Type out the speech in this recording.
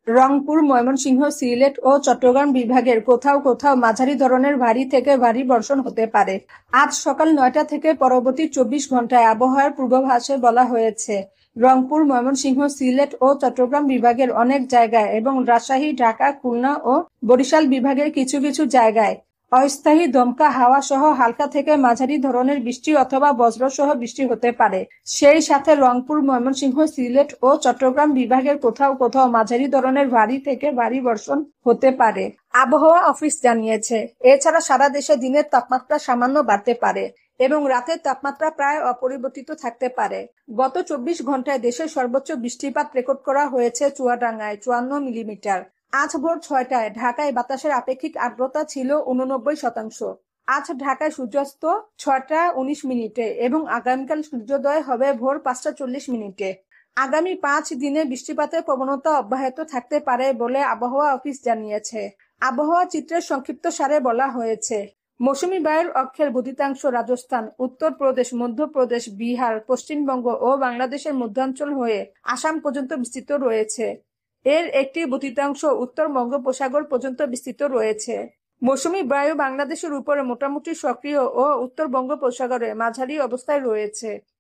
রংপুর, ময়মনসিংহ, সিলেট ও চট্টগ্রাম বিভাগের কোথাও কোথাও মাঝারি ধরনের ভারী থেকে ভারী বর্ষণ হতে পারে। আজ সকাল ৯টা থেকে পরবর্তী ২৪ ঘন্টায় আবহাওয়ার পূর্বাভাসে বলা হয়েছে, রংপুর, ময়মনসিংহ, সিলেট ও চট্টগ্রাম বিভাগের অনেক জায়গায় এবং রাজশাহী, ঢাকা, খুলনা ও বরিশাল বিভাগের কিছু কিছু জায়গায় অস্থায়ী দমকা হাওয়া সহ হালকা থেকে মাঝারি ধরনের বৃষ্টি অথবা বজ্রসহ বৃষ্টি হতে পারে। সেই সাথে রংপুর, ময়মনসিংহ, সিলেট ও চট্টগ্রাম বিভাগের কোথাও কোথাও মাঝারি ধরনের ভারী থেকে ভারী বর্ষণ হতে পারে। আবহাওয়া অফিস জানিয়েছে, এছাড়া সারা দেশে দিনের তাপমাত্রা সামান্য বাড়তে পারে এবং রাতের তাপমাত্রা প্রায় অপরিবর্তিত থাকতে পারে। গত ২৪ ঘন্টায় দেশের সর্বোচ্চ বৃষ্টিপাত রেকর্ড করা হয়েছে চুয়াডাঙ্গায় ৫৪ মিলিমিটার। আজ ভোর ৬টায় ঢাকায় বাতাসের আপেক্ষিক আর্দ্রতা ছিল ৮৯%। আজ ঢাকায় সূর্যাস্ত ৬টা ১৯ মিনিটে এবং আগামীকাল সূর্যোদয় হবে ভোর ৫টা ৪০ মিনিটে। আগামী ৫ দিনে বৃষ্টিপাতের প্রবণতা অব্যাহত থাকতে পারে বলে আবহাওয়া অফিস জানিয়েছে। আবহাওয়া চিত্রের সংক্ষিপ্তসারে বলা হয়েছে, মৌসুমী বায়ুর অক্ষের বহুতাংশ রাজস্থান, উত্তরপ্রদেশ, মধ্যপ্রদেশ, বিহার, পশ্চিমবঙ্গ ও বাংলাদেশের মধ্যাঞ্চল হয়ে আসাম পর্যন্ত বিস্তৃত রয়েছে। এর একটি বহুতাংশ উত্তর বঙ্গোপসাগর পর্যন্ত বিস্তৃত রয়েছে। মৌসুমী বায়ু বাংলাদেশের উপরে মোটামুটি সক্রিয় ও উত্তর বঙ্গোপসাগরে মাঝারি অবস্থায় রয়েছে।